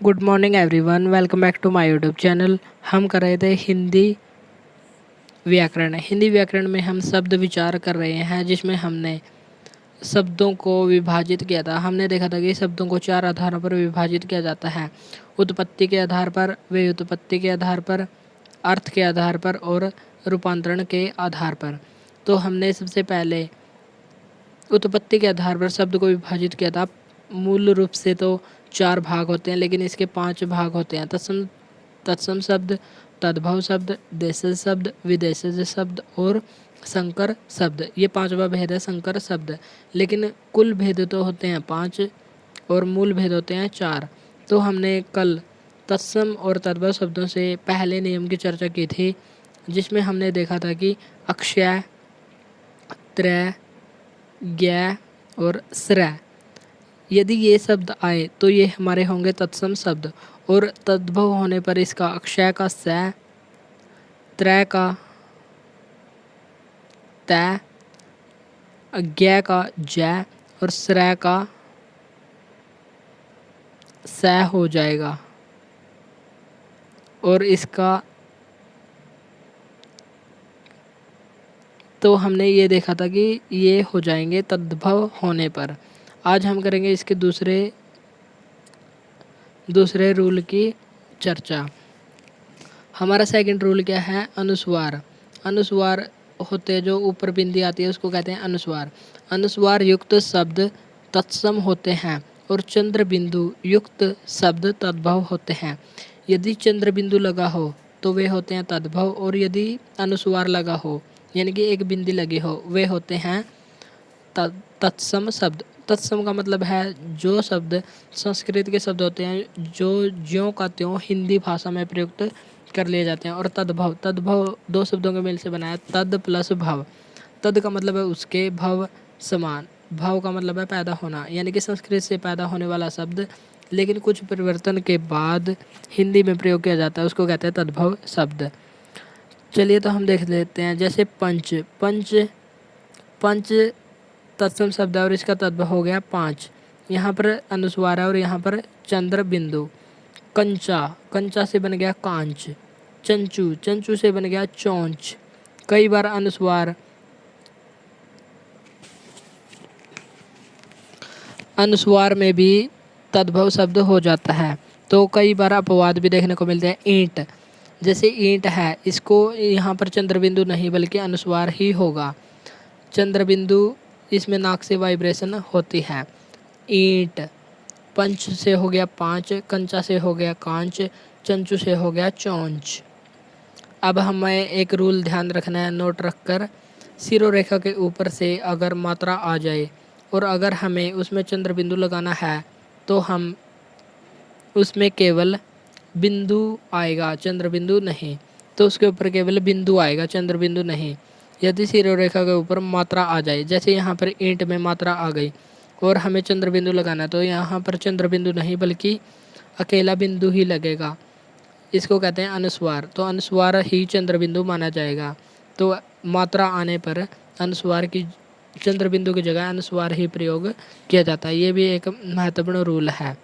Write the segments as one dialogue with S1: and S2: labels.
S1: Good morning everyone, welcome back to my YouTube channel. हम कर रहे थे हिंदी व्याकरण में हम शब्द विचार कर रहे हैं, जिसमें हमने शब्दों को विभाजित किया था। हमने देखा था कि शब्दों को 4 आधारों पर विभाजित किया जाता है: उत्पत्ति के आधार पर, व्युत्पत्ति के आधार पर, अर्थ के आधार पर और रूपांतरण के आधार पर। तो हमने सबसे पहले उत्पत्ति के आधार पर शब्द को विभाजित किया था। मूल रूप से तो 4 भाग होते हैं, लेकिन इसके 5 भाग होते हैं: तत्सम शब्द, तद्भव शब्द, देशज शब्द, विदेशज शब्द और संकर शब्द। ये 5वां भेद है संकर शब्द। लेकिन कुल भेद तो होते हैं 5 और मूल भेद होते हैं 4। तो हमने कल तत्सम और तद्भव शब्दों से पहले नियम की चर्चा की थी, जिसमें हमने देखा था कि अक्षय, त्रय, ज्ञ और श्रय, यदि ये शब्द आए तो ये हमारे होंगे तत्सम शब्द। और तद्भव होने पर इसका अक्षय का स, त्रय का तय, ज्ञ का जय और श्रय का स हो जाएगा। और इसका तो हमने ये देखा था कि ये हो जाएंगे तद्भव होने पर। आज हम करेंगे इसके दूसरे रूल की चर्चा। हमारा सेकंड रूल क्या है? अनुस्वार। अनुस्वार होते जो ऊपर बिंदी आती है उसको कहते हैं अनुस्वार। अनुस्वार युक्त शब्द तत्सम होते हैं और चंद्र बिंदु युक्त शब्द तद्भव होते हैं। यदि चंद्र बिंदु लगा हो तो वे होते हैं तद्भव, और यदि अनुस्वार लगा हो यानी कि एक बिंदी लगी हो, वे होते हैं तत्सम शब्द। तत्सम का मतलब है जो शब्द संस्कृत के शब्द होते हैं जो ज्यों का त्यों हिंदी भाषा में प्रयुक्त कर लिए जाते हैं। और तद्भव, तद्भव 2 शब्दों के मेल से बना है, तद प्लस भव। तद का मतलब है उसके, भव समान, भव का मतलब है पैदा होना, यानी कि संस्कृत से पैदा होने वाला शब्द लेकिन कुछ परिवर्तन के बाद हिंदी में प्रयोग किया जाता है, उसको कहते हैं तद्भव शब्द। चलिए तो हम देख लेते हैं। जैसे पंच, पंच तत्सम शब्द है और इसका तद्भव हो गया 5। यहाँ पर अनुस्वार है और यहाँ पर चंद्र बिंदु। कंचा, कंचा से बन गया कांच। चंचू, चंचू से बन गया चौंच। कई बार अनुस्वार में भी तद्भव शब्द हो जाता है। तो कई बार अपवाद भी देखने को मिलते हैं। ईंट, जैसे ईंट है, इसको यहाँ पर चंद्र बिंदु नहीं बल्कि अनुस्वार ही होगा। चंद्र बिंदु इसमें नाक से वाइब्रेशन होती है। ईंट। पंच से हो गया 5, कंचा से हो गया कांच, चंचू से हो गया चौंच। अब हमें एक रूल ध्यान रखना है, नोट रखकर। सिरोरेखा के ऊपर से अगर मात्रा आ जाए और अगर हमें उसमें चंद्र बिंदु लगाना है तो हम उसमें केवल बिंदु आएगा, चंद्र बिंदु नहीं। तो उसके ऊपर केवल बिंदु आएगा, चंद्र बिंदु नहीं। यदि सिरोरेखा के ऊपर मात्रा आ जाए, जैसे यहाँ पर ईंट में मात्रा आ गई और हमें चंद्र बिंदु लगाना है, तो यहाँ पर चंद्र बिंदु नहीं बल्कि अकेला बिंदु ही लगेगा। इसको कहते हैं अनुस्वार। तो अनुस्वार ही चंद्र बिंदु माना जाएगा। तो मात्रा आने पर अनुस्वार की, चंद्र बिंदु की जगह अनुस्वार ही प्रयोग किया जाता है। ये भी एक महत्वपूर्ण रूल है।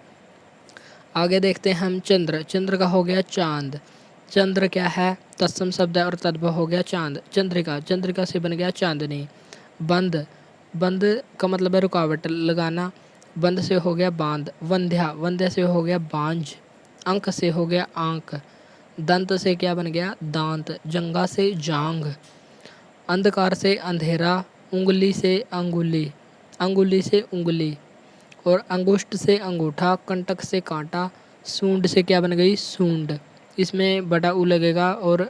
S1: आगे देखते हैं हम चंद्र। चंद्र का हो गया चांद। चंद्र क्या है? तत्सम शब्द है और तद्भव हो गया चांद। चंद्रिका, चंद्रिका से बन गया चांदनी। बंद, बंद का मतलब है रुकावट लगाना, बंद से हो गया बांध। वंध्या, वंध्या से हो गया बांझ। अंक से हो गया आंक। दंत से क्या बन गया? दांत। जंगा से जांग। अंधकार से अंधेरा। उंगली से अंगुली, अंगुली से उंगली। और अंगुष्ठ से अंगूठा। कंटक से कांटा। सूंड से क्या बन गई? सूंड। इसमें बड़ा ऊ लगेगा और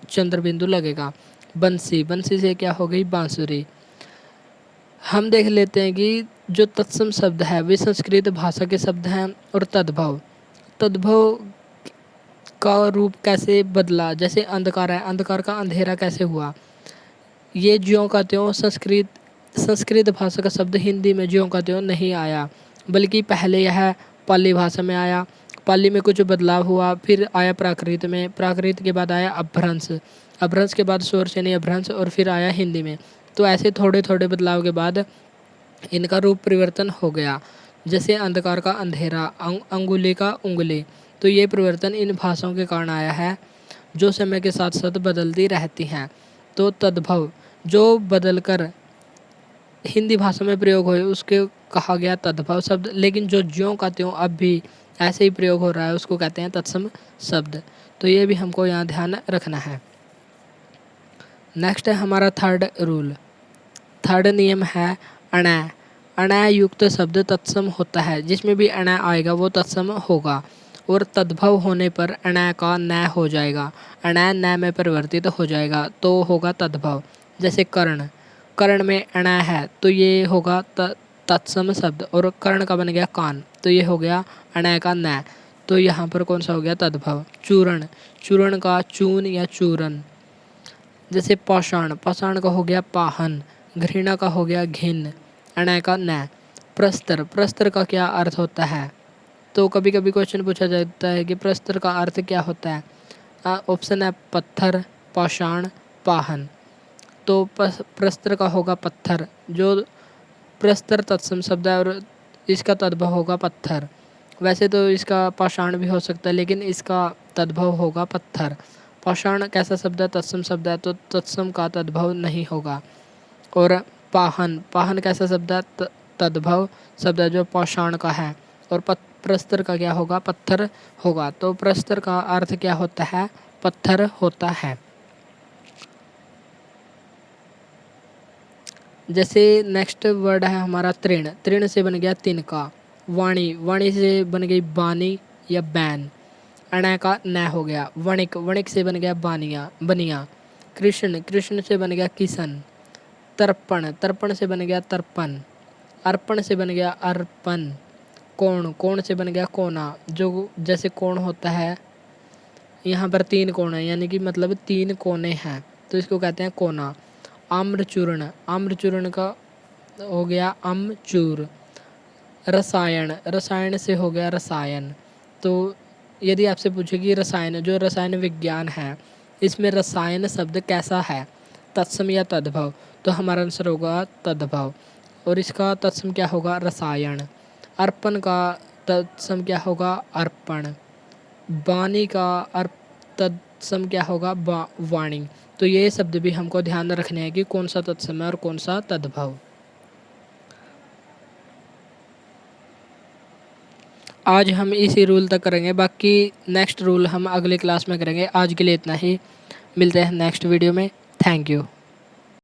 S1: चंद्र बिंदु लगेगा। बंसी, बंसी से क्या हो गई? बांसुरी। हम देख लेते हैं कि जो तत्सम शब्द है वे संस्कृत भाषा के शब्द हैं। और तद्भव, तद्भव का रूप कैसे बदला? जैसे अंधकार है, अंधकार का अंधेरा कैसे हुआ? ये ज्यों का त्यों संस्कृत भाषा का शब्द हिंदी में ज्यों का त्यों नहीं आया, बल्कि पहले यह पाली भाषा में आया। पाली में कुछ बदलाव हुआ, फिर आया प्राकृत में, प्राकृत के बाद आया अपभ्रंश, अपभ्रंश के बाद शोरसेनी अपभ्रंश और फिर आया हिंदी में। तो ऐसे थोड़े थोड़े बदलाव के बाद इनका रूप परिवर्तन हो गया। जैसे अंधकार का अंधेरा, अंगुली का उंगली। तो ये परिवर्तन इन भाषाओं के कारण आया है जो समय के साथ साथ बदलती रहती हैं। तो तद्भव जो बदलकर हिंदी भाषा में प्रयोग हुए उसके कहा गया तद्भव शब्द, लेकिन जो ज्यों का त्यों अब भी ऐसे ही प्रयोग हो रहा है उसको कहते हैं तत्सम शब्द। तो ये भी हमको यहाँ ध्यान रखना है। नेक्स्ट है हमारा थर्ड रूल, थर्ड नियम है अणा। अणा युक्त शब्द तत्सम होता है, जिसमें भी अणा आएगा वो तत्सम होगा और तद्भव होने पर अणा का न हो जाएगा, अणा न में परिवर्तित हो जाएगा तो होगा तद्भव। जैसे कर्ण, कर्ण में अणा है तो ये होगा तत्सम शब्द, और कर्ण का बन गया कान तो ये हो गया अणा का न, तो यहाँ पर कौन सा हो गया तद्भव। चूर्ण, चूर्ण का चून या चूरन। जैसे पाषाण, पाषाण का हो गया पाहन, घृणा का हो गया घिन, अणा का न। प्रस्तर, प्रस्तर का क्या अर्थ होता है, तो कभी कभी क्वेश्चन पूछा जाता है कि प्रस्तर का अर्थ क्या होता है। ऑप्शन है पत्थर, पाषाण, पाहन। तो प्रस्तर का होगा पत्थर, जो प्रस्तर तत्सम शब्द है और इसका तद्भव होगा पत्थर। वैसे तो इसका पाषाण भी हो सकता है लेकिन इसका तद्भव होगा पत्थर। पाषाण कैसा शब्द है, तत्सम शब्द है तो तत्सम का तद्भव नहीं होगा। और पाहन, पाहन कैसा शब्द है, तद्भव शब्द है जो पाषाण का है। और प्रस्तर का क्या होगा, पत्थर होगा। तो प्रस्तर का अर्थ क्या होता है, पत्थर होता है। जैसे नेक्स्ट वर्ड है हमारा तृण, तृण से बन गया तिनका। वाणी, वाणी से बन गई बानी या बैन, अणा का न हो गया। वणिक, वणिक से बन गया बानिया, बनिया। कृष्ण, कृष्ण से बन गया किशन। तर्पण, तर्पण से बन गया तर्पण। अर्पण से बन गया अर्पण। कोण, कोण से बन गया कोना, जो जैसे कोण होता है यहाँ पर 3 कोण है यानी कि मतलब 3 कोने हैं तो इसको कहते हैं कोना। आम्रचूर्ण, आम्रचूर्ण का हो गया अम्चूर। रसायन, रसायन से हो गया रसायन। तो यदि आपसे पूछे कि रसायन, जो रसायन विज्ञान है इसमें रसायन शब्द कैसा है, तत्सम या तद्भव, तो हमारा आंसर होगा तद्भव और इसका तत्सम क्या होगा, रसायन। अर्पण का तत्सम क्या होगा, अर्पण। वाणी का तत्सम क्या होगा, वाणी। तो ये शब्द भी हमको ध्यान रखने हैं कि कौन सा तत्सम है और कौन सा तद्भव। आज हम इसी रूल तक करेंगे, बाकी नेक्स्ट रूल हम अगले क्लास में करेंगे। आज के लिए इतना ही, मिलते हैं नेक्स्ट वीडियो में। Thank you.